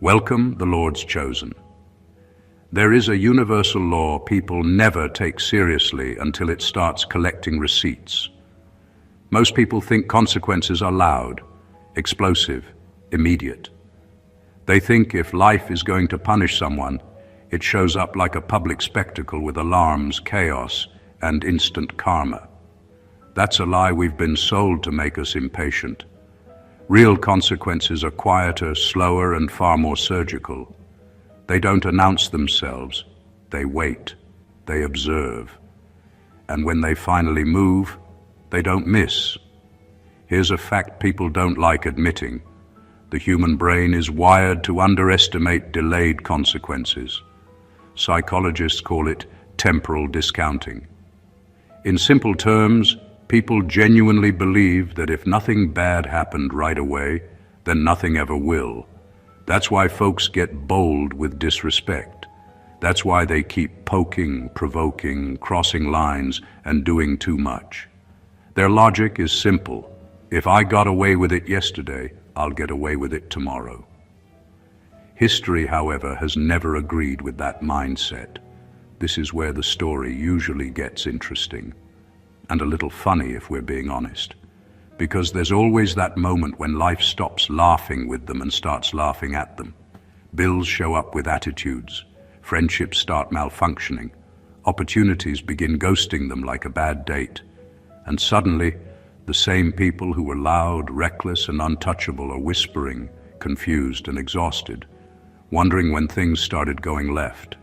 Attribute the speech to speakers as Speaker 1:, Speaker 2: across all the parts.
Speaker 1: Welcome, the Lord's chosen. There is a universal law people never take seriously until it starts collecting receipts. Most people think consequences are loud, explosive, immediate. They think if life is going to punish someone, it shows up like a public spectacle with alarms, chaos, and instant karma. That's a lie we've been sold to make us impatient. Real consequences are quieter, slower, and far more surgical. They don't announce themselves. They wait. They observe. And when they finally move, they don't miss. Here's a fact people don't like admitting. The human brain is wired to underestimate delayed consequences. Psychologists call it temporal discounting. In simple terms, people genuinely believe that if nothing bad happened right away, then nothing ever will. That's why folks get bold with disrespect. That's why they keep poking, provoking, crossing lines, and doing too much. Their logic is simple. If I got away with it yesterday, I'll get away with it tomorrow. History, however, has never agreed with that mindset. This is where the story usually gets interesting. And a little funny if we're being honest. Because there's always that moment when life stops laughing with them and starts laughing at them. Bills show up with attitudes. Friendships start malfunctioning. Opportunities begin ghosting them like a bad date. And suddenly, the same people who were loud, reckless, and untouchable are whispering, confused and exhausted, wondering when things started going left.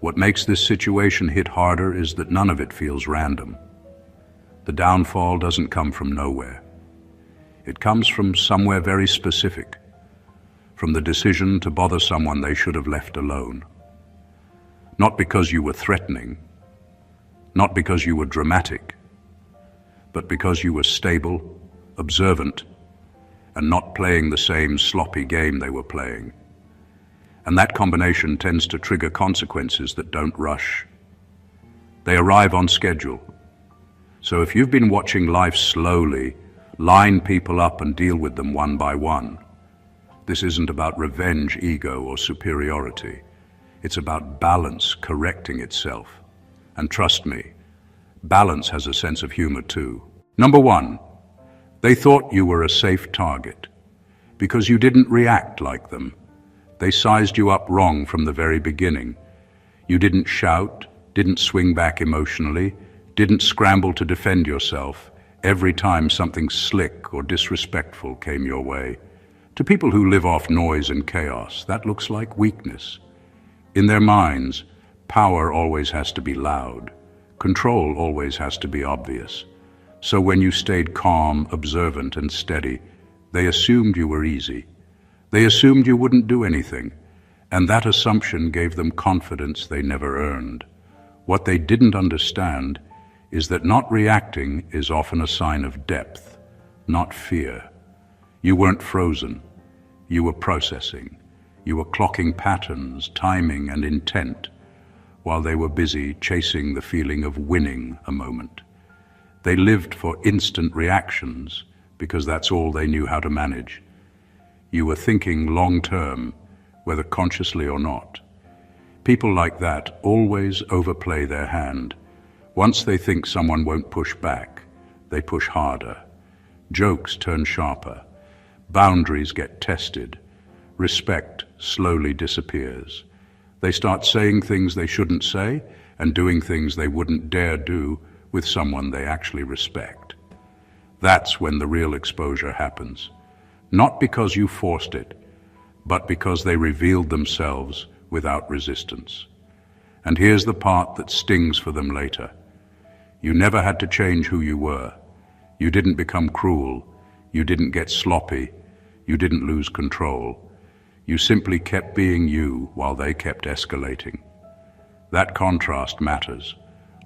Speaker 1: What makes this situation hit harder is that none of it feels random. The downfall doesn't come from nowhere. It comes from somewhere very specific, from the decision to bother someone they should have left alone. Not because you were threatening, not because you were dramatic, but because you were stable, observant, and not playing the same sloppy game they were playing. And that combination tends to trigger consequences that don't rush. They arrive on schedule. So if you've been watching life slowly, line people up and deal with them one by one, this isn't about revenge, ego, or superiority. It's about balance correcting itself. And trust me, balance has a sense of humor too. Number one, they thought you were a safe target because you didn't react like them. They sized you up wrong from the very beginning. You didn't shout, didn't swing back emotionally, didn't scramble to defend yourself every time something slick or disrespectful came your way. To people who live off noise and chaos, that looks like weakness. In their minds, power always has to be loud. Control always has to be obvious. So when you stayed calm, observant, and steady, they assumed you were easy. They assumed you wouldn't do anything, and that assumption gave them confidence they never earned. What they didn't understand is that not reacting is often a sign of depth, not fear. You weren't frozen. You were processing. You were clocking patterns, timing, and intent, while they were busy chasing the feeling of winning a moment. They lived for instant reactions because that's all they knew how to manage. You were thinking long-term, whether consciously or not. People like that always overplay their hand. Once they think someone won't push back, they push harder. Jokes turn sharper. Boundaries get tested. Respect slowly disappears. They start saying things they shouldn't say and doing things they wouldn't dare do with someone they actually respect. That's when the real exposure happens. Not because you forced it, but because they revealed themselves without resistance. And here's the part that stings for them later. You never had to change who you were. You didn't become cruel. You didn't get sloppy. You didn't lose control. You simply kept being you while they kept escalating. That contrast matters.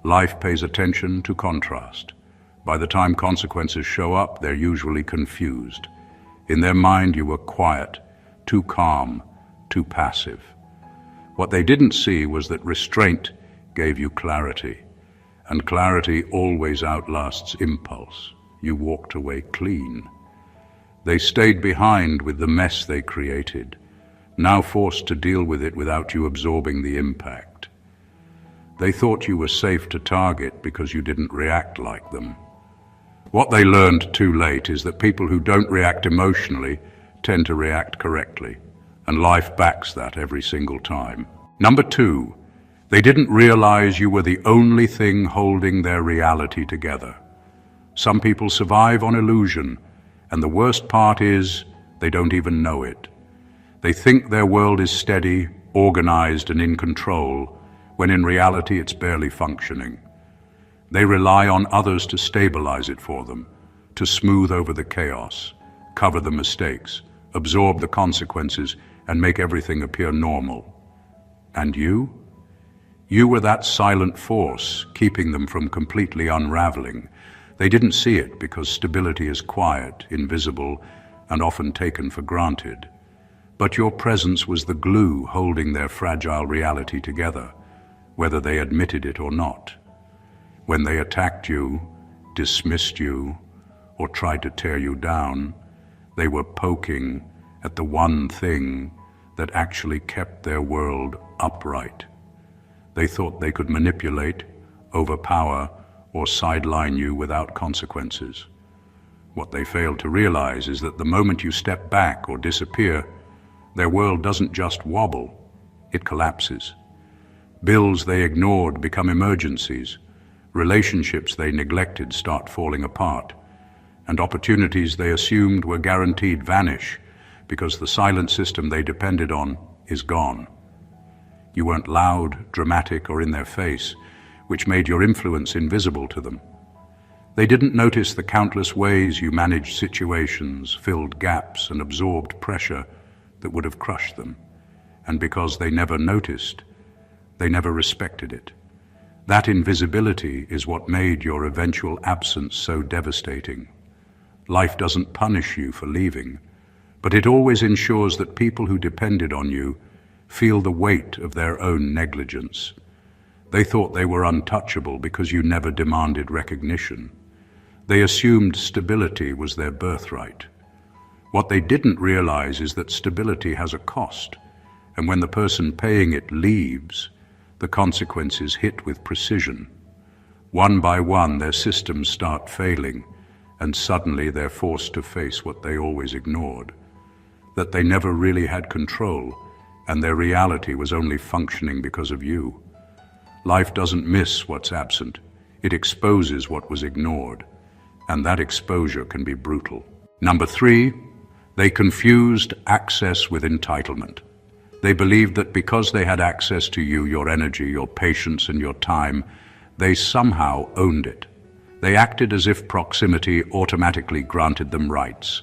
Speaker 1: Life pays attention to contrast. By the time consequences show up, they're usually confused. In their mind, you were quiet, too calm, too passive. What they didn't see was that restraint gave you clarity, and clarity always outlasts impulse. You walked away clean. They stayed behind with the mess they created, now forced to deal with it without you absorbing the impact. They thought you were safe to target because you didn't react like them. What they learned too late is that people who don't react emotionally tend to react correctly, and life backs that every single time. Number 2, they didn't realize you were the only thing holding their reality together. Some people survive on illusion, and the worst part is they don't even know it. They think their world is steady, organized, and in control, when in reality it's barely functioning. They rely on others to stabilize it for them, to smooth over the chaos, cover the mistakes, absorb the consequences, and make everything appear normal. And you? You were that silent force, keeping them from completely unraveling. They didn't see it because stability is quiet, invisible, and often taken for granted. But your presence was the glue holding their fragile reality together, whether they admitted it or not. When they attacked you, dismissed you, or tried to tear you down, they were poking at the one thing that actually kept their world upright. They thought they could manipulate, overpower, or sideline you without consequences. What they failed to realize is that the moment you step back or disappear, their world doesn't just wobble, it collapses. Bills they ignored become emergencies. Relationships they neglected start falling apart, and opportunities they assumed were guaranteed vanish because the silent system they depended on is gone. You weren't loud, dramatic, or in their face, which made your influence invisible to them. They didn't notice the countless ways you managed situations, filled gaps, and absorbed pressure that would have crushed them. And because they never noticed, they never respected it. That invisibility is what made your eventual absence so devastating. Life doesn't punish you for leaving, but it always ensures that people who depended on you feel the weight of their own negligence. They thought they were untouchable because you never demanded recognition. They assumed stability was their birthright. What they didn't realize is that stability has a cost, and when the person paying it leaves, the consequences hit with precision. One by one, their systems start failing, and suddenly they're forced to face what they always ignored, that they never really had control, and their reality was only functioning because of you. Life doesn't miss what's absent. It exposes what was ignored, and that exposure can be brutal. Number 3, they confused access with entitlement. They believed that because they had access to you, your energy, your patience, and your time, they somehow owned it. They acted as if proximity automatically granted them rights,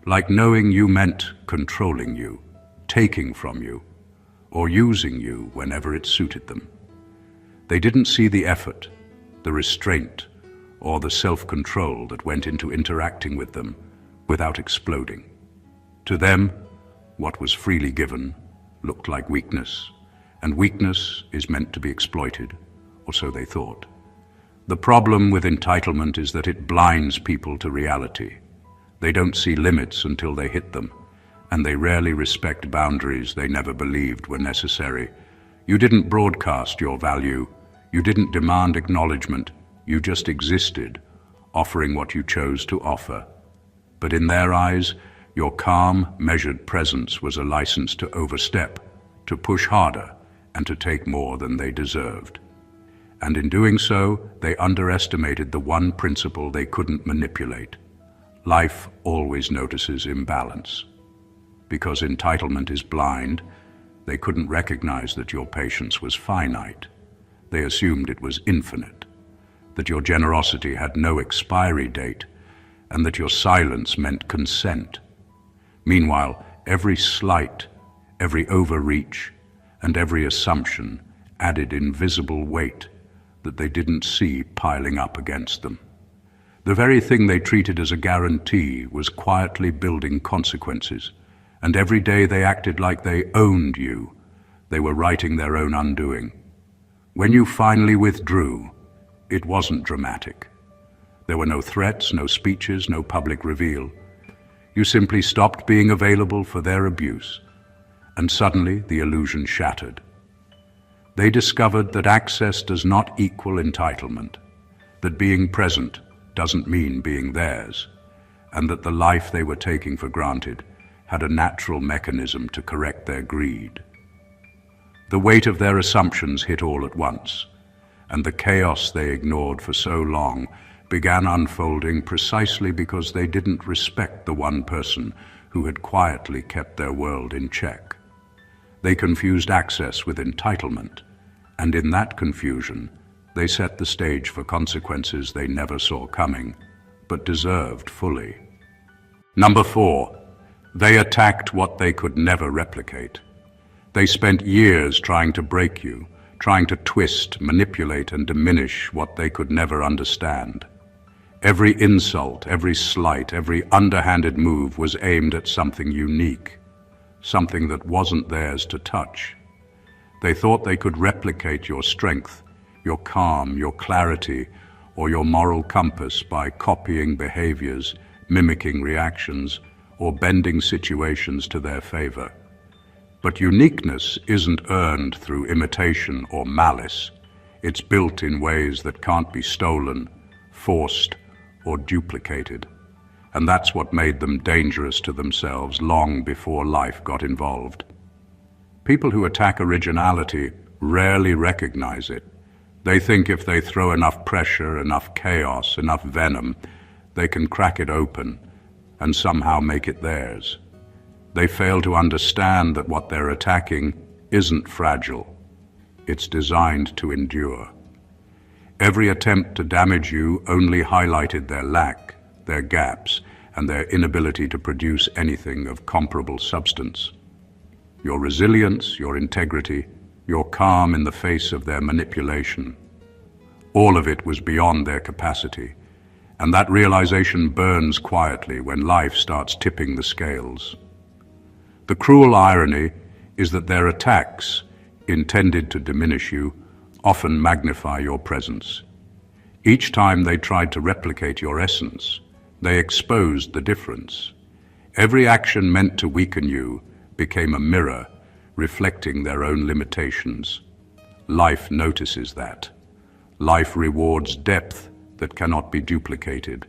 Speaker 1: like knowing you meant controlling you, taking from you, or using you whenever it suited them. They didn't see the effort, the restraint, or the self-control that went into interacting with them without exploding. To them, what was freely given looked like weakness, and weakness is meant to be exploited, or so they thought. The problem with entitlement is that it blinds people to reality. They don't see limits until they hit them, and they rarely respect boundaries they never believed were necessary. You didn't broadcast your value, you didn't demand acknowledgement, you just existed, offering what you chose to offer. But in their eyes, your calm, measured presence was a license to overstep, to push harder, and to take more than they deserved. And in doing so, they underestimated the one principle they couldn't manipulate. Life always notices imbalance. Because entitlement is blind, they couldn't recognize that your patience was finite. They assumed it was infinite, that your generosity had no expiry date, and that your silence meant consent. Meanwhile, every slight, every overreach, and every assumption added invisible weight that they didn't see piling up against them. The very thing they treated as a guarantee was quietly building consequences, and every day they acted like they owned you. They were writing their own undoing. When you finally withdrew, it wasn't dramatic. There were no threats, no speeches, no public reveal. You simply stopped being available for their abuse. and suddenly the illusion shattered. They discovered that access does not equal entitlement, that being present doesn't mean being theirs, and that the life they were taking for granted had a natural mechanism to correct their greed. The weight of their assumptions hit all at once, and the chaos they ignored for so long began unfolding precisely because they didn't respect the one person who had quietly kept their world in check. They confused access with entitlement, and in that confusion, they set the stage for consequences they never saw coming, but deserved fully. Number 4, they attacked what they could never replicate. They spent years trying to break you, trying to twist, manipulate, and diminish what they could never understand. Every insult, every slight, every underhanded move was aimed at something unique, something that wasn't theirs to touch. They thought they could replicate your strength, your calm, your clarity, or your moral compass by copying behaviors, mimicking reactions, or bending situations to their favor. But uniqueness isn't earned through imitation or malice. It's built in ways that can't be stolen, forced, or duplicated. And that's what made them dangerous to themselves long before life got involved. People who attack originality rarely recognize it. They think if they throw enough pressure, enough chaos, enough venom, they can crack it open and somehow make it theirs. They fail to understand that what they're attacking isn't fragile. It's designed to endure. Every attempt to damage you only highlighted their lack, their gaps, and their inability to produce anything of comparable substance. Your resilience, your integrity, your calm in the face of their manipulation, all of it was beyond their capacity, and that realization burns quietly when life starts tipping the scales. The cruel irony is that their attacks, intended to diminish you, often magnify your presence. Each time they tried to replicate your essence, they exposed the difference. Every action meant to weaken you became a mirror, reflecting their own limitations. Life notices that. Life rewards depth that cannot be duplicated,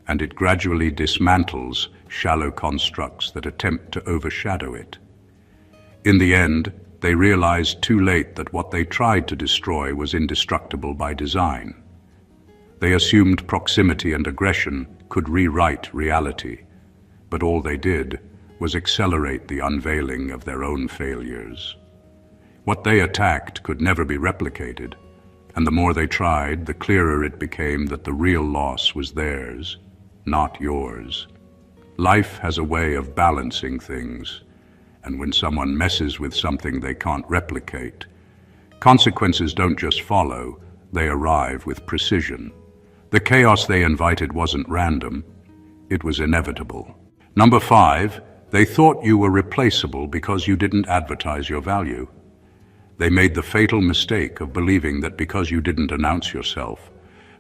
Speaker 1: and it gradually dismantles shallow constructs that attempt to overshadow it. In the end, they realized too late that what they tried to destroy was indestructible by design. They assumed proximity and aggression could rewrite reality, but all they did was accelerate the unveiling of their own failures. What they attacked could never be replicated, and the more they tried, the clearer it became that the real loss was theirs, not yours. Life has a way of balancing things, and when someone messes with something they can't replicate, consequences don't just follow, they arrive with precision. The chaos they invited wasn't random, it was inevitable. Number 5, they thought you were replaceable because you didn't advertise your value. They made the fatal mistake of believing that because you didn't announce yourself,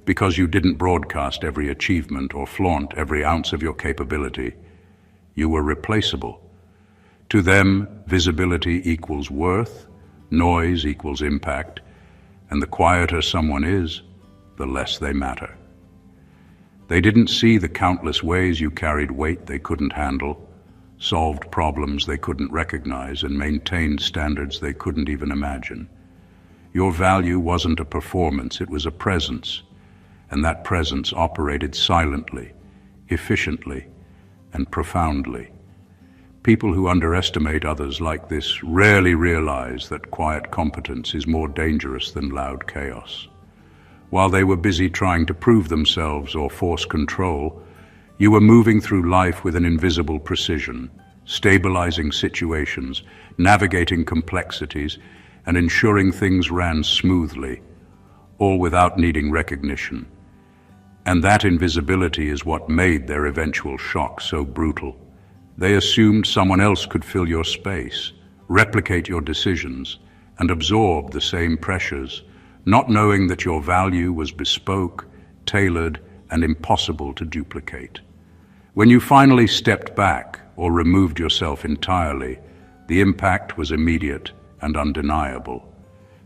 Speaker 1: because you didn't broadcast every achievement or flaunt every ounce of your capability, you were replaceable. To them, visibility equals worth, noise equals impact, and the quieter someone is, the less they matter. They didn't see the countless ways you carried weight they couldn't handle, solved problems they couldn't recognize, and maintained standards they couldn't even imagine. Your value wasn't a performance, it was a presence, and that presence operated silently, efficiently, and profoundly. People who underestimate others like this rarely realize that quiet competence is more dangerous than loud chaos. While they were busy trying to prove themselves or force control, you were moving through life with an invisible precision, stabilizing situations, navigating complexities, and ensuring things ran smoothly, all without needing recognition. And that invisibility is what made their eventual shock so brutal. They assumed someone else could fill your space, replicate your decisions, and absorb the same pressures, not knowing that your value was bespoke, tailored, and impossible to duplicate. When you finally stepped back or removed yourself entirely, The impact was immediate and undeniable.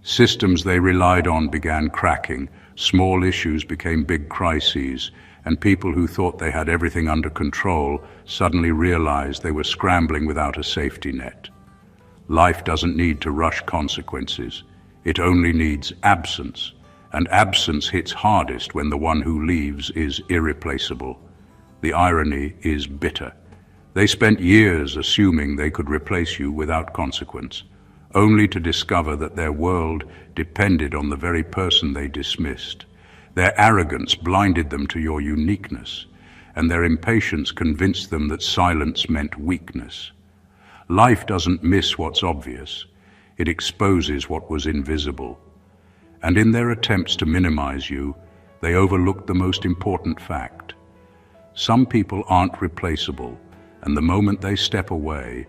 Speaker 1: Systems they relied on began cracking, small issues became big crises, and people who thought they had everything under control suddenly realized they were scrambling without a safety net. Life doesn't need to rush consequences. It only needs absence, and absence hits hardest when the one who leaves is irreplaceable. The irony is bitter. They spent years assuming they could replace you without consequence, only to discover that their world depended on the very person they dismissed. Their arrogance blinded them to your uniqueness, and their impatience convinced them that silence meant weakness. Life doesn't miss what's obvious. It exposes what was invisible. And in their attempts to minimize you, they overlooked the most important fact. Some people aren't replaceable, and the moment they step away,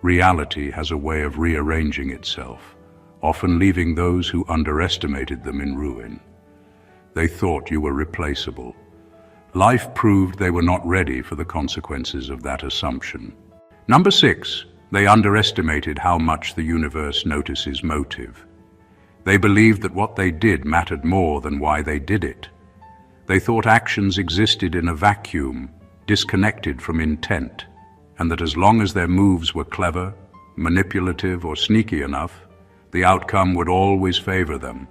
Speaker 1: reality has a way of rearranging itself, often leaving those who underestimated them in ruin. They thought you were replaceable. Life proved they were not ready for the consequences of that assumption. Number 6, they underestimated how much the universe notices motive. They believed that what they did mattered more than why they did it. They thought actions existed in a vacuum, disconnected from intent, and that as long as their moves were clever, manipulative, or sneaky enough, the outcome would always favor them.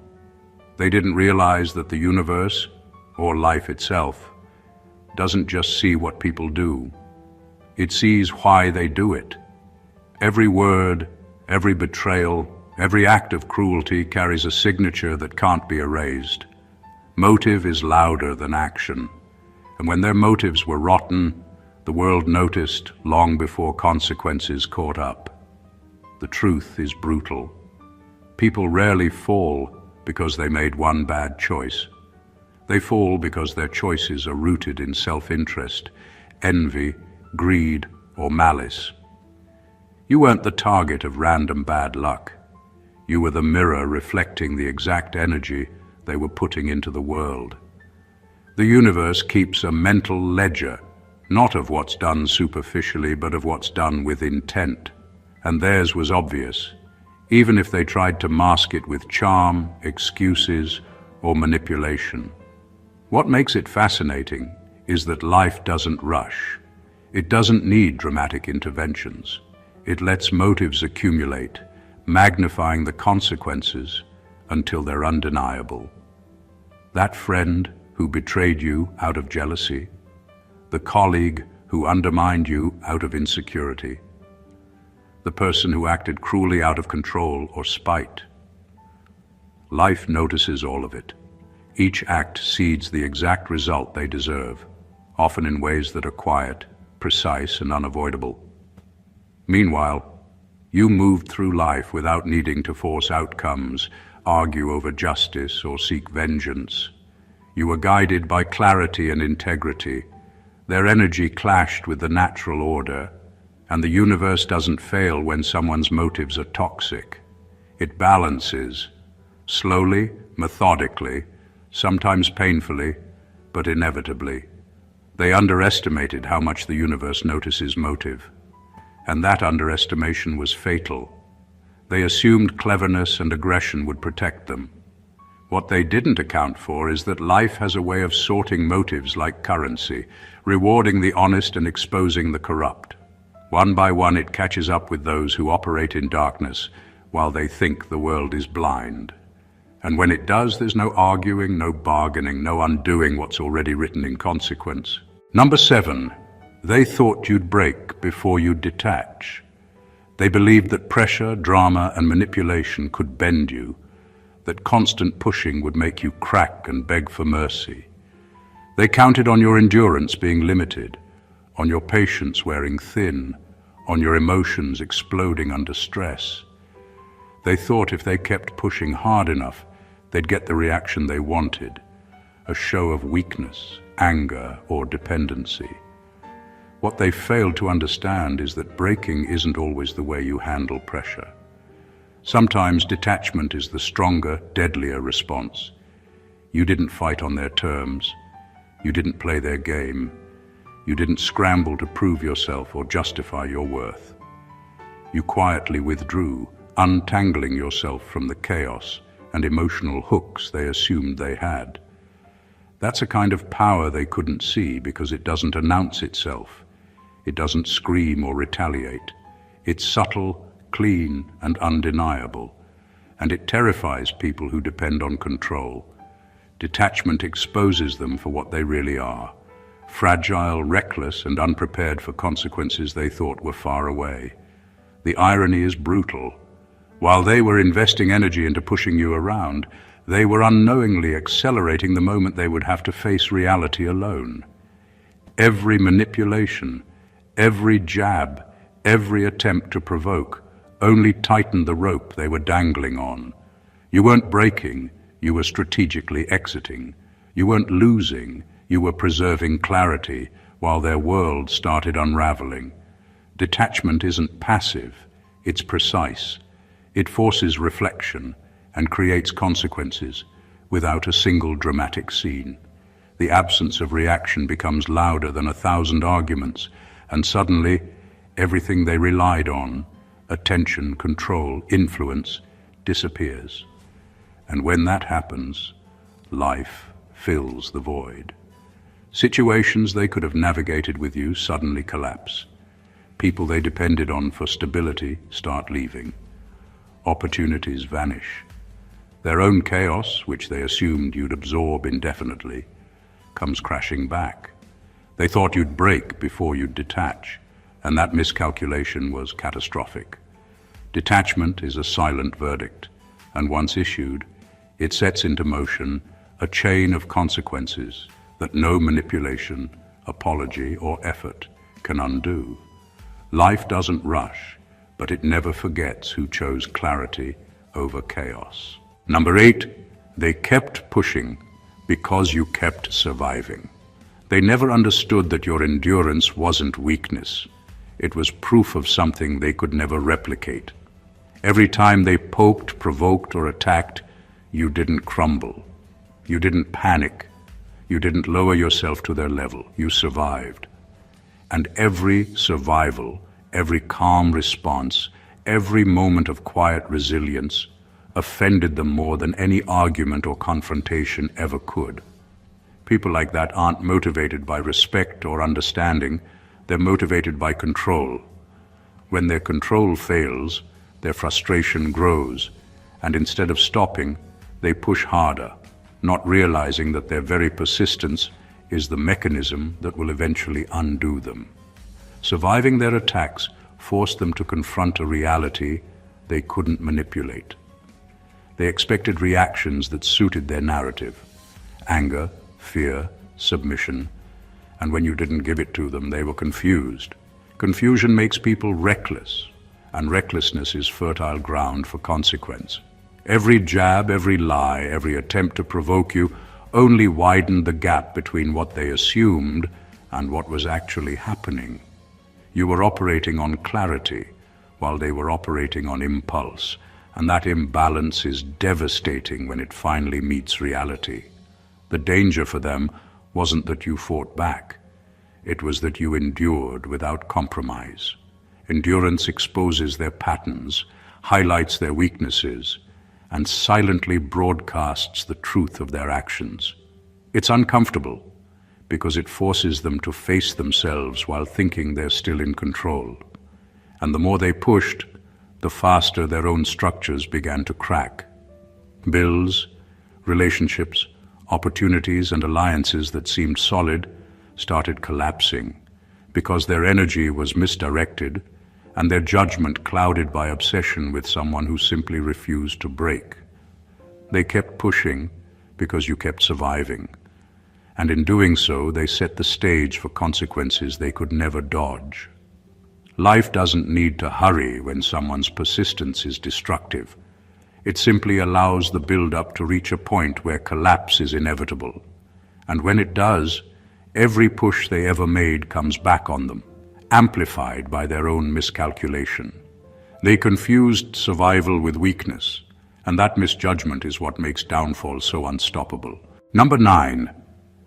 Speaker 1: They didn't realize that the universe, or life itself, doesn't just see what people do. It sees why they do it. Every word, every betrayal, every act of cruelty carries a signature that can't be erased. Motive is louder than action, and when their motives were rotten, the world noticed long before consequences caught up. The truth is brutal. People rarely fall because they made one bad choice. They fall because their choices are rooted in self-interest, envy, greed, or malice. You weren't the target of random bad luck. You were the mirror reflecting the exact energy they were putting into the world. The universe keeps a mental ledger, not of what's done superficially, but of what's done with intent. And theirs was obvious, even if they tried to mask it with charm, excuses, or manipulation. What makes it fascinating is that life doesn't rush. It doesn't need dramatic interventions. It lets motives accumulate, magnifying the consequences until they're undeniable. That friend who betrayed you out of jealousy, the colleague who undermined you out of insecurity, the person who acted cruelly out of control or spite. Life notices all of it. Each act seeds the exact result they deserve, often in ways that are quiet, precise, and unavoidable. Meanwhile, you moved through life without needing to force outcomes, argue over justice, or seek vengeance. You were guided by clarity and integrity. Their energy clashed with the natural order, and the universe doesn't fail when someone's motives are toxic. It balances, slowly, methodically, sometimes painfully, but inevitably. They underestimated how much the universe notices motive, and that underestimation was fatal. They assumed cleverness and aggression would protect them. What they didn't account for is that life has a way of sorting motives like currency, rewarding the honest and exposing the corrupt. One by one, it catches up with those who operate in darkness while they think the world is blind. And when it does, there's no arguing, no bargaining, no undoing what's already written in consequence. Number 7, they thought you'd break before you'd detach. They believed that pressure, drama, and manipulation could bend you, that constant pushing would make you crack and beg for mercy. They counted on your endurance being limited, on your patience wearing thin, on your emotions exploding under stress. They thought if they kept pushing hard enough, they'd get the reaction they wanted, a show of weakness, anger, or dependency. What they failed to understand is that breaking isn't always the way you handle pressure. Sometimes detachment is the stronger, deadlier response. You didn't fight on their terms. You didn't play their game. You didn't scramble to prove yourself or justify your worth. You quietly withdrew, untangling yourself from the chaos and emotional hooks they assumed they had. That's a kind of power they couldn't see because it doesn't announce itself. It doesn't scream or retaliate. It's subtle, clean, and undeniable, and it terrifies people who depend on control. Detachment exposes them for what they really are: fragile, reckless, and unprepared for consequences they thought were far away. The irony is brutal. While they were investing energy into pushing you around, they were unknowingly accelerating the moment they would have to face reality alone. Every manipulation, every jab, every attempt to provoke only tightened the rope they were dangling on. You weren't breaking, you were strategically exiting. You weren't losing, you were preserving clarity while their world started unraveling. Detachment isn't passive, it's precise. It forces reflection and creates consequences without a single dramatic scene. The absence of reaction becomes louder than 1,000 arguments, and suddenly everything they relied on, attention, control, influence, disappears. And when that happens, life fills the void. Situations they could have navigated with you suddenly collapse. People they depended on for stability start leaving. Opportunities vanish. Their own chaos, which they assumed you'd absorb indefinitely, comes crashing back. They thought you'd break before you'd detach, and that miscalculation was catastrophic. Detachment is a silent verdict, and once issued, it sets into motion a chain of consequences that no manipulation, apology, or effort can undo. Life doesn't rush, but it never forgets who chose clarity over chaos. Number 8, they kept pushing because you kept surviving. They never understood that your endurance wasn't weakness. It was proof of something they could never replicate. Every time they poked, provoked, or attacked, you didn't crumble. You didn't panic. You didn't lower yourself to their level. You survived. And every survival, every calm response, every moment of quiet resilience offended them more than any argument or confrontation ever could. People like that aren't motivated by respect or understanding. They're motivated by control. When their control fails, their frustration grows, and instead of stopping, they push harder, not realizing that their very persistence is the mechanism that will eventually undo them. Surviving their attacks forced them to confront a reality they couldn't manipulate. They expected reactions that suited their narrative: anger, fear, submission, and when you didn't give it to them, they were confused. Confusion makes people reckless, and recklessness is fertile ground for consequence. Every jab, every lie, every attempt to provoke you only widened the gap between what they assumed and what was actually happening. You were operating on clarity while they were operating on impulse, and that imbalance is devastating when it finally meets reality. The danger for them wasn't that you fought back. It was that you endured without compromise. Endurance exposes their patterns, highlights their weaknesses, and silently broadcasts the truth of their actions. It's uncomfortable because it forces them to face themselves while thinking they're still in control. And the more they pushed, the faster their own structures began to crack. Bills, relationships, opportunities, and alliances that seemed solid started collapsing because their energy was misdirected and their judgment clouded by obsession with someone who simply refused to break. They kept pushing because you kept surviving, and in doing so, they set the stage for consequences they could never dodge. Life doesn't need to hurry when someone's persistence is destructive. It simply allows the build-up to reach a point where collapse is inevitable. And when it does, every push they ever made comes back on them, amplified by their own miscalculation. They confused survival with weakness, and that misjudgment is what makes downfall so unstoppable. Number 9,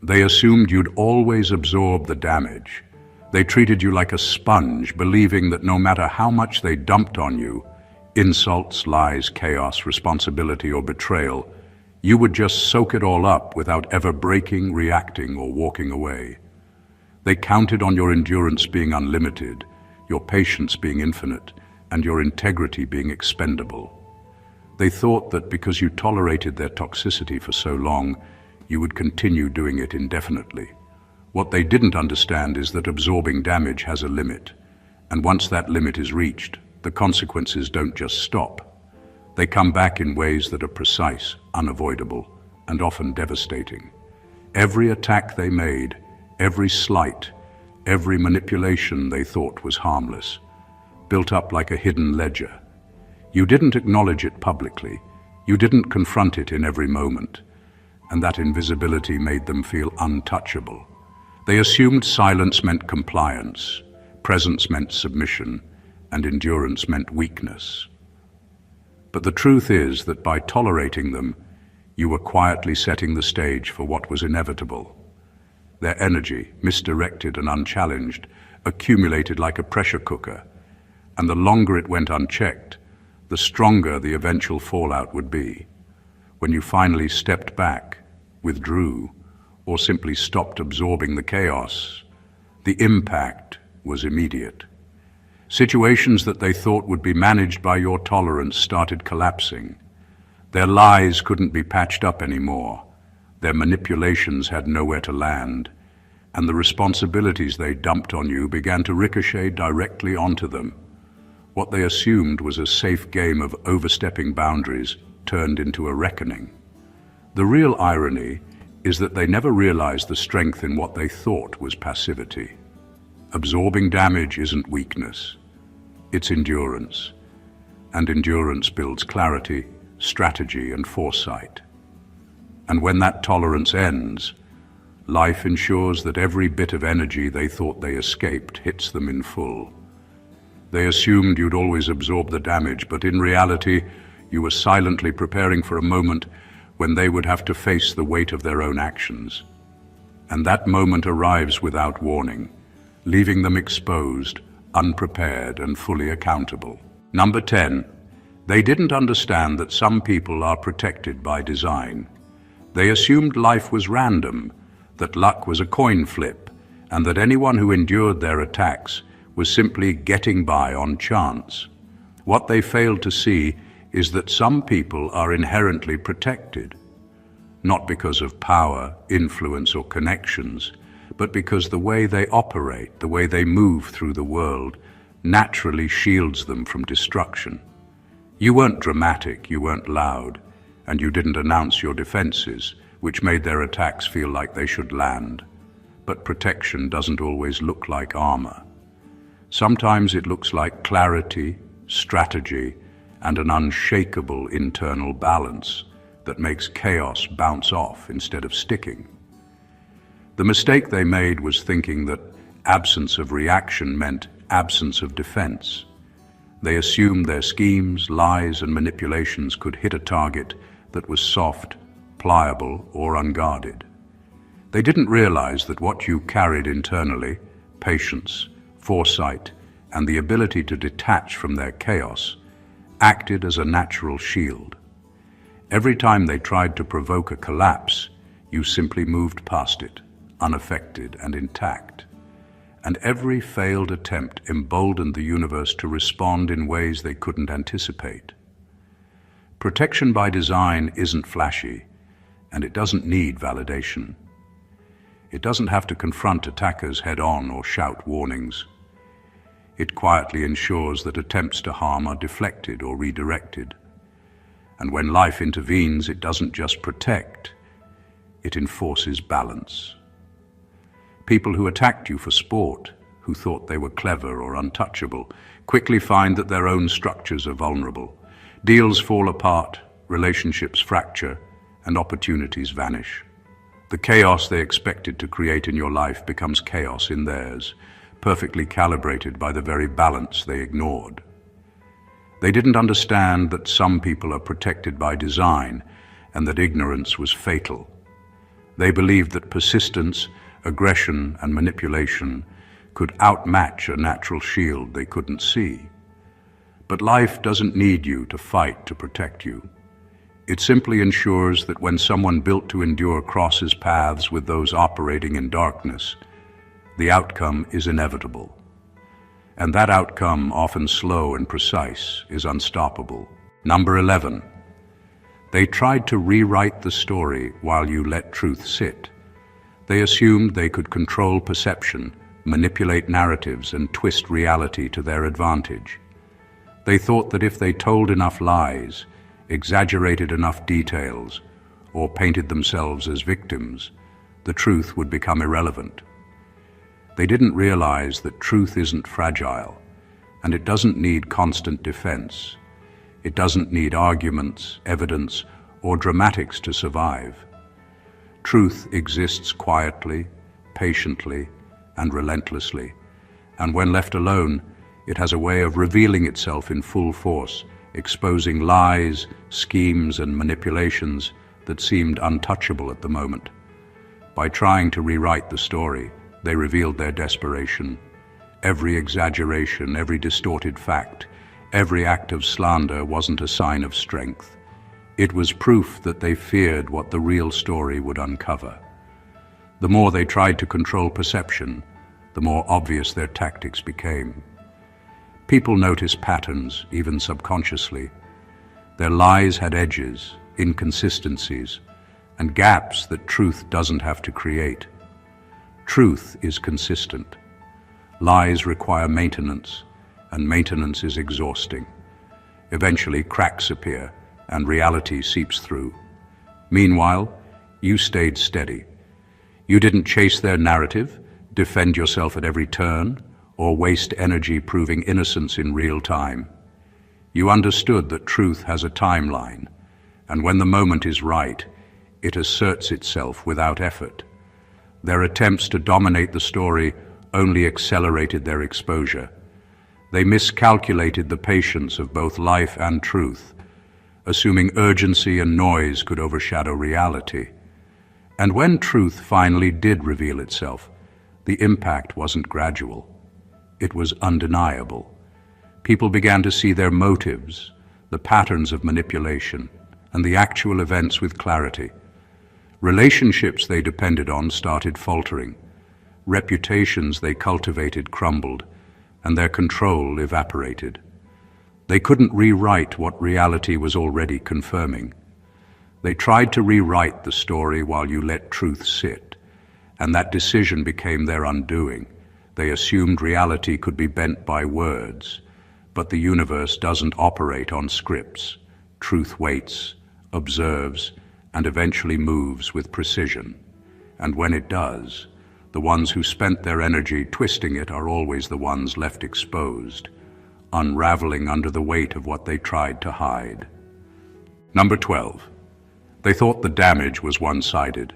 Speaker 1: they assumed you'd always absorb the damage, They treated you like a sponge, believing that no matter how much they dumped on you, insults, lies, chaos, responsibility, or betrayal, you would just soak it all up without ever breaking, reacting, or walking away. They counted on your endurance being unlimited, your patience being infinite, and your integrity being expendable. They thought that because you tolerated their toxicity for so long, you would continue doing it indefinitely. What they didn't understand is that absorbing damage has a limit, and once that limit is reached, the consequences don't just stop. They come back in ways that are precise, unavoidable, and often devastating. Every attack they made, every slight, every manipulation they thought was harmless, built up like a hidden ledger. You didn't acknowledge it publicly, you didn't confront it in every moment, and that invisibility made them feel untouchable. They assumed silence meant compliance, presence meant submission, and endurance meant weakness. But the truth is that by tolerating them, you were quietly setting the stage for what was inevitable. Their energy, misdirected and unchallenged, accumulated like a pressure cooker, and the longer it went unchecked, the stronger the eventual fallout would be. When you finally stepped back, withdrew, or simply stopped absorbing the chaos, the impact was immediate. Situations that they thought would be managed by your tolerance started collapsing. Their lies couldn't be patched up anymore. Their manipulations had nowhere to land, and the responsibilities they dumped on you began to ricochet directly onto them. What they assumed was a safe game of overstepping boundaries turned into a reckoning. The real irony is that they never realized the strength in what they thought was passivity. Absorbing damage isn't weakness, it's endurance. And endurance builds clarity, strategy, and foresight. And when that tolerance ends, life ensures that every bit of energy they thought they escaped hits them in full. They assumed you'd always absorb the damage, but in reality, you were silently preparing for a moment when they would have to face the weight of their own actions. And that moment arrives without warning, leaving them exposed, unprepared, and fully accountable. Number 10, they didn't understand that some people are protected by design. They assumed life was random, that luck was a coin flip, and that anyone who endured their attacks was simply getting by on chance. What they failed to see is that some people are inherently protected, not because of power, influence, or connections, but because the way they operate, the way they move through the world, naturally shields them from destruction. You weren't dramatic, you weren't loud, and you didn't announce your defenses, which made their attacks feel like they should land. But protection doesn't always look like armor. Sometimes it looks like clarity, strategy, and an unshakable internal balance that makes chaos bounce off instead of sticking. The mistake they made was thinking that absence of reaction meant absence of defense. They assumed their schemes, lies, and manipulations could hit a target that was soft, pliable, or unguarded. They didn't realize that what you carried internally, patience, foresight, and the ability to detach from their chaos, acted as a natural shield. Every time they tried to provoke a collapse, you simply moved past it, unaffected and intact. And every failed attempt emboldened the universe to respond in ways they couldn't anticipate. Protection by design isn't flashy, and it doesn't need validation. It doesn't have to confront attackers head-on or shout warnings. It quietly ensures that attempts to harm are deflected or redirected. And when life intervenes, it doesn't just protect, it enforces balance. People who attacked you for sport, who thought they were clever or untouchable, quickly find that their own structures are vulnerable. Deals fall apart, relationships fracture, and opportunities vanish. The chaos they expected to create in your life becomes chaos in theirs, perfectly calibrated by the very balance they ignored. They didn't understand that some people are protected by design and that ignorance was fatal. They believed that persistence, aggression, and manipulation could outmatch a natural shield they couldn't see. But life doesn't need you to fight to protect you. It simply ensures that when someone built to endure crosses paths with those operating in darkness, the outcome is inevitable. And that outcome, often slow and precise, is unstoppable. Number 11. They tried to rewrite the story while you let truth sit. They assumed they could control perception, manipulate narratives, and twist reality to their advantage. They thought that if they told enough lies, exaggerated enough details, or painted themselves as victims, the truth would become irrelevant. They didn't realize that truth isn't fragile, and it doesn't need constant defense. It doesn't need arguments, evidence, or dramatics to survive. Truth exists quietly, patiently, and relentlessly, and when left alone, it has a way of revealing itself in full force, exposing lies, schemes, and manipulations that seemed untouchable at the moment. By trying to rewrite the story, they revealed their desperation. Every exaggeration, every distorted fact, every act of slander wasn't a sign of strength. It was proof that they feared what the real story would uncover. The more they tried to control perception, the more obvious their tactics became. People notice patterns, even subconsciously. Their lies had edges, inconsistencies, and gaps that truth doesn't have to create. Truth is consistent. Lies require maintenance, and maintenance is exhausting. Eventually, cracks appear, and reality seeps through. Meanwhile, you stayed steady. You didn't chase their narrative, defend yourself at every turn, or waste energy proving innocence in real time. You understood that truth has a timeline, and when the moment is right, it asserts itself without effort. Their attempts to dominate the story only accelerated their exposure. They miscalculated the patience of both life and truth, assuming urgency and noise could overshadow reality. And when truth finally did reveal itself, the impact wasn't gradual. It was undeniable. People began to see their motives, the patterns of manipulation, and the actual events with clarity. Relationships they depended on started faltering. Reputations they cultivated crumbled, and their control evaporated. They couldn't rewrite what reality was already confirming. They tried to rewrite the story while you let truth sit, and that decision became their undoing. They assumed reality could be bent by words, but the universe doesn't operate on scripts. Truth waits, observes, and eventually moves with precision. And when it does, the ones who spent their energy twisting it are always the ones left exposed, unraveling under the weight of what they tried to hide. Number 12. They thought the damage was one-sided.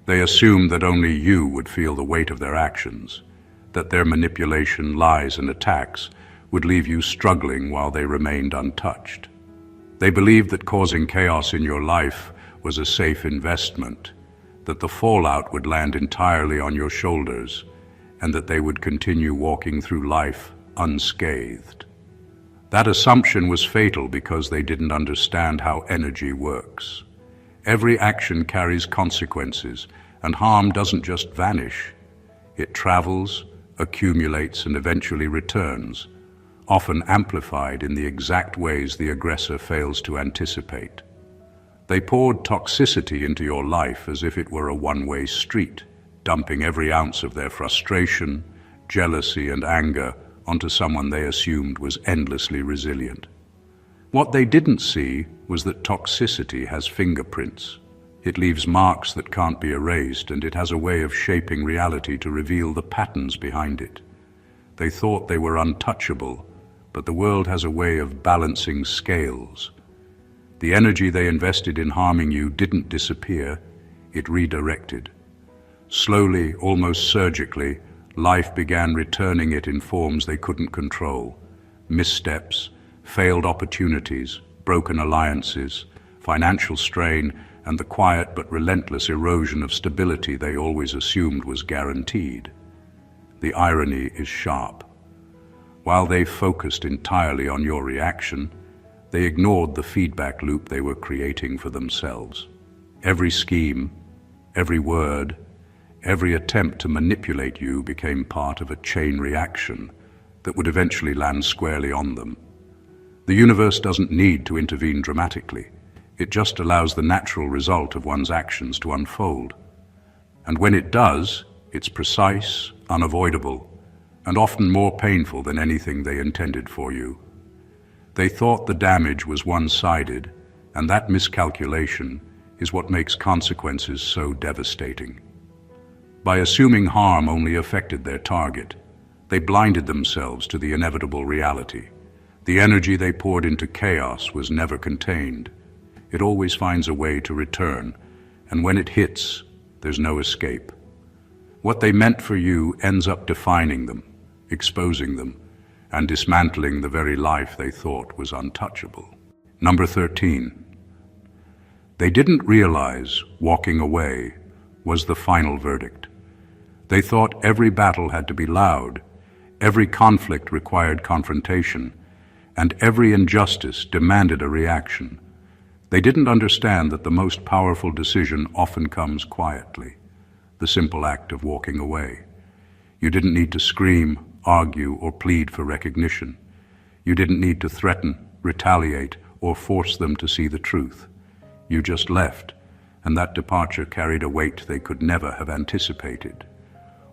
Speaker 1: They assumed that only you would feel the weight of their actions, that their manipulation, lies, and attacks would leave you struggling while they remained untouched. They believed that causing chaos in your life was a safe investment, that the fallout would land entirely on your shoulders, and that they would continue walking through life unscathed. That assumption was fatal because they didn't understand how energy works. Every action carries consequences, and harm doesn't just vanish. It travels, accumulates, and eventually returns, often amplified in the exact ways the aggressor fails to anticipate. They poured toxicity into your life as if it were a one-way street, dumping every ounce of their frustration, jealousy, and anger onto someone they assumed was endlessly resilient. What they didn't see was that toxicity has fingerprints. It leaves marks that can't be erased, and it has a way of shaping reality to reveal the patterns behind it. They thought they were untouchable, but the world has a way of balancing scales. The energy they invested in harming you didn't disappear, it redirected. Slowly, almost surgically, life began returning it in forms they couldn't control. Missteps, failed opportunities, broken alliances, financial strain, and the quiet but relentless erosion of stability they always assumed was guaranteed. The irony is sharp. While they focused entirely on your reaction, they ignored the feedback loop they were creating for themselves. Every scheme, every word, every attempt to manipulate you became part of a chain reaction that would eventually land squarely on them. The universe doesn't need to intervene dramatically. It just allows the natural result of one's actions to unfold. And when it does, it's precise, unavoidable, and often more painful than anything they intended for you. They thought the damage was one-sided, and that miscalculation is what makes consequences so devastating. By assuming harm only affected their target, they blinded themselves to the inevitable reality. The energy they poured into chaos was never contained. It always finds a way to return, and when it hits, there's no escape. What they meant for you ends up defining them, exposing them, and dismantling the very life they thought was untouchable. Number 13. They didn't realize walking away was the final verdict. They thought every battle had to be loud, every conflict required confrontation, and every injustice demanded a reaction. They didn't understand that the most powerful decision often comes quietly, the simple act of walking away. You didn't need to scream, argue, or plead for recognition. You didn't need to threaten, retaliate, or force them to see the truth. You just left, and that departure carried a weight they could never have anticipated.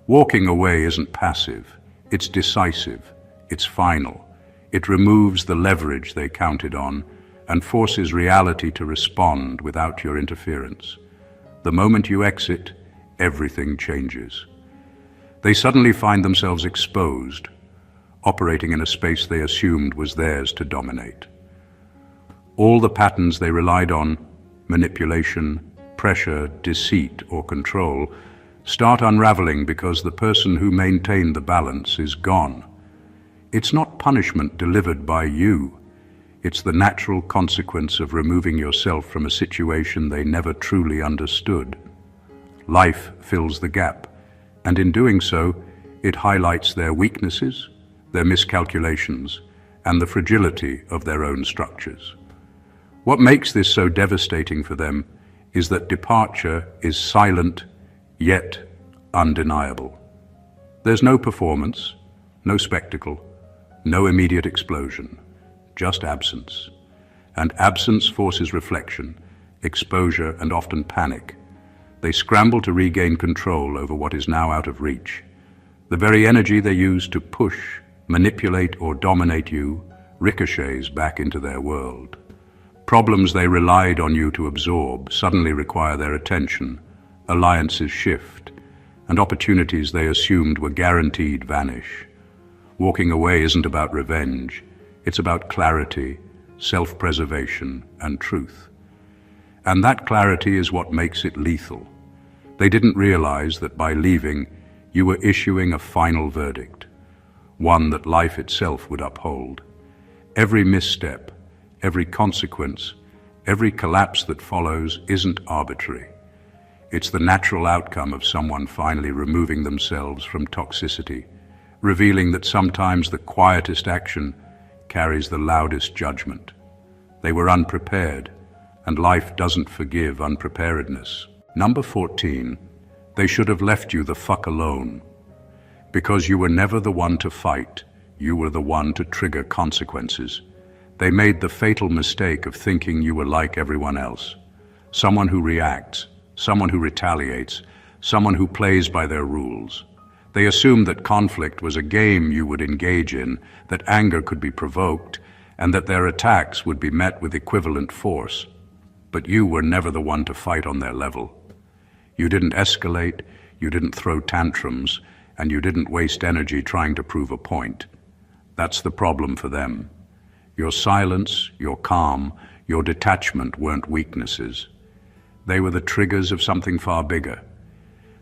Speaker 1: Walking away isn't passive, it's decisive, it's final. It removes the leverage they counted on and forces reality to respond without your interference. The moment you exit, everything changes. They suddenly find themselves exposed, operating in a space they assumed was theirs to dominate. All the patterns they relied on, manipulation, pressure, deceit, or control, start unraveling because the person who maintained the balance is gone. It's not punishment delivered by you. It's the natural consequence of removing yourself from a situation they never truly understood. Life fills the gap, and in doing so, it highlights their weaknesses, their miscalculations, and the fragility of their own structures. What makes this so devastating for them is that departure is silent, yet undeniable. There's no performance, no spectacle, no immediate explosion, just absence. And absence forces reflection, exposure, and often panic. They scramble to regain control over what is now out of reach. The very energy they use to push, manipulate, or dominate you ricochets back into their world. Problems they relied on you to absorb suddenly require their attention, alliances shift, and opportunities they assumed were guaranteed vanish. Walking away isn't about revenge, it's about clarity, self-preservation, and truth. And that clarity is what makes it lethal. They didn't realize that by leaving, you were issuing a final verdict, one that life itself would uphold. Every misstep, every consequence, every collapse that follows isn't arbitrary. It's the natural outcome of someone finally removing themselves from toxicity, revealing that sometimes the quietest action carries the loudest judgment. They were unprepared, and life doesn't forgive unpreparedness. Number 14, they should have left you the fuck alone. Because you were never the one to fight, you were the one to trigger consequences. They made the fatal mistake of thinking you were like everyone else. Someone who reacts, someone who retaliates, someone who plays by their rules. They assumed that conflict was a game you would engage in, that anger could be provoked, and that their attacks would be met with equivalent force. But you were never the one to fight on their level. You didn't escalate, you didn't throw tantrums, and you didn't waste energy trying to prove a point. That's the problem for them. Your silence, your calm, your detachment weren't weaknesses. They were the triggers of something far bigger.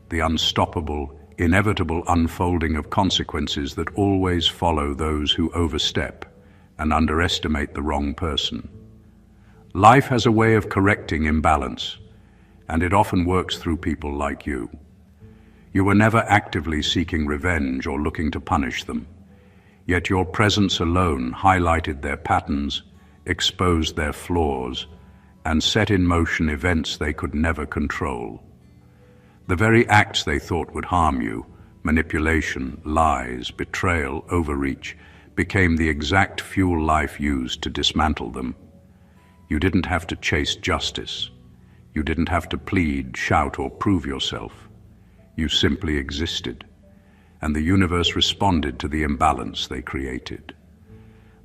Speaker 1: The unstoppable, inevitable unfolding of consequences that always follow those who overstep and underestimate the wrong person. Life has a way of correcting imbalance, and it often works through people like you. You were never actively seeking revenge or looking to punish them. Yet your presence alone highlighted their patterns, exposed their flaws, and set in motion events they could never control. The very acts they thought would harm you, manipulation, lies, betrayal, overreach, became the exact fuel life used to dismantle them. You didn't have to chase justice. You didn't have to plead, shout, or prove yourself. You simply existed, and the universe responded to the imbalance they created.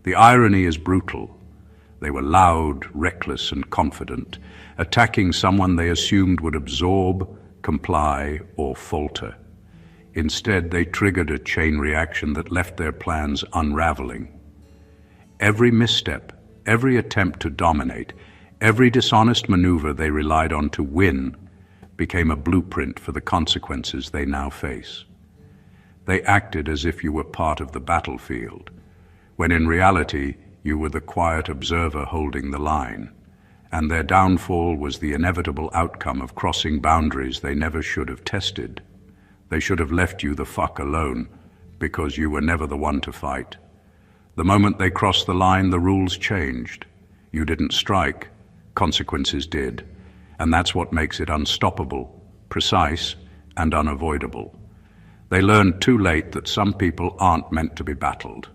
Speaker 1: The irony is brutal. They were loud, reckless, and confident, attacking someone they assumed would absorb, comply, or falter. Instead, they triggered a chain reaction that left their plans unraveling. Every misstep, every attempt to dominate, every dishonest maneuver they relied on to win became a blueprint for the consequences they now face. They acted as if you were part of the battlefield, when in reality you were the quiet observer holding the line, and their downfall was the inevitable outcome of crossing boundaries they never should have tested. They should have left you the fuck alone, because you were never the one to fight. The moment they crossed the line, the rules changed. You didn't strike, consequences did, and that's what makes it unstoppable, precise, and unavoidable. They learned too late that some people aren't meant to be battled.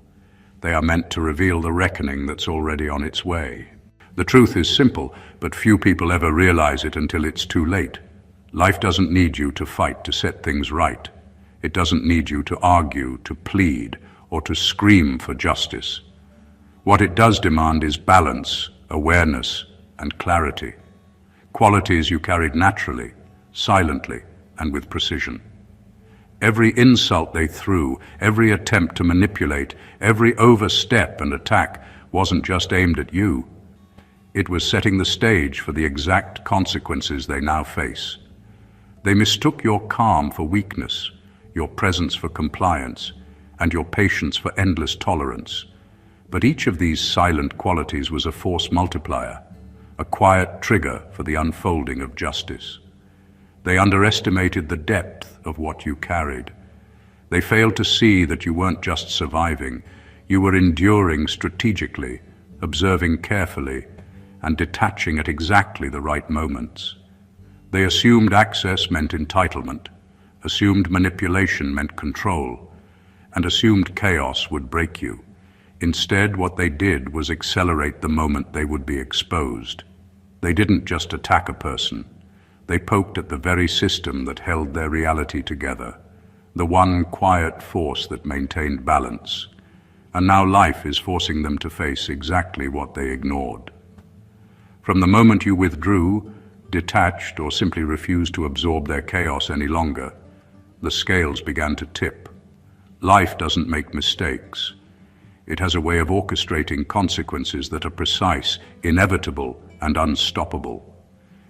Speaker 1: They are meant to reveal the reckoning that's already on its way. The truth is simple, but few people ever realize it until it's too late. Life doesn't need you to fight to set things right. It doesn't need you to argue, to plead, or to scream for justice. What it does demand is balance, awareness, and clarity. Qualities you carried naturally, silently, and with precision. Every insult they threw, every attempt to manipulate, every overstep and attack wasn't just aimed at you. It was setting the stage for the exact consequences they now face. They mistook your calm for weakness, your presence for compliance, and your patience for endless tolerance. But each of these silent qualities was a force multiplier, a quiet trigger for the unfolding of justice. They underestimated the depth of what you carried. They failed to see that you weren't just surviving, you were enduring strategically, observing carefully, and detaching at exactly the right moments. They assumed access meant entitlement, assumed manipulation meant control, and assumed chaos would break you. Instead, what they did was accelerate the moment they would be exposed. They didn't just attack a person. They poked at the very system that held their reality together, the one quiet force that maintained balance. And now life is forcing them to face exactly what they ignored. From the moment you withdrew, detached, or simply refused to absorb their chaos any longer, the scales began to tip. Life doesn't make mistakes. It has a way of orchestrating consequences that are precise, inevitable, and unstoppable.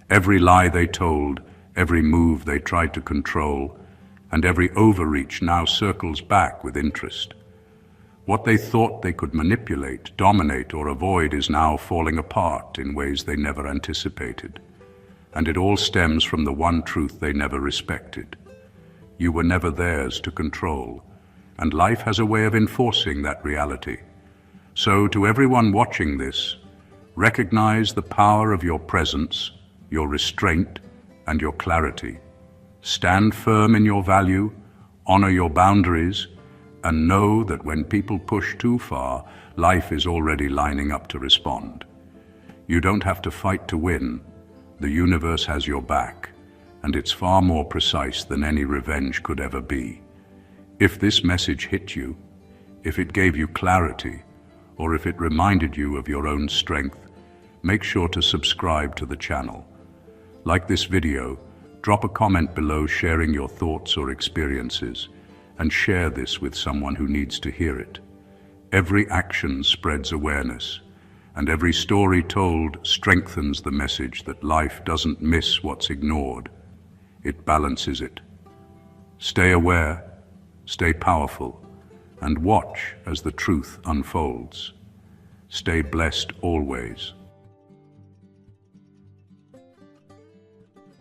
Speaker 1: Every lie they told, every move they tried to control, and every overreach now circles back with interest. What they thought they could manipulate, dominate, or avoid is now falling apart in ways they never anticipated. And it all stems from the one truth they never respected. You were never theirs to control, and life has a way of enforcing that reality. So, to everyone watching this, recognize the power of your presence, your restraint, and your clarity. Stand firm in your value, honor your boundaries, and know that when people push too far, life is already lining up to respond. You don't have to fight to win. The universe has your back, and it's far more precise than any revenge could ever be. If this message hit you, if it gave you clarity, or if it reminded you of your own strength, make sure to subscribe to the channel. Like this video, drop a comment below sharing your thoughts or experiences, and share this with someone who needs to hear it. Every action spreads awareness, and every story told strengthens the message that life doesn't miss what's ignored. It balances it. Stay aware, stay powerful, and watch as the truth unfolds. Stay blessed always.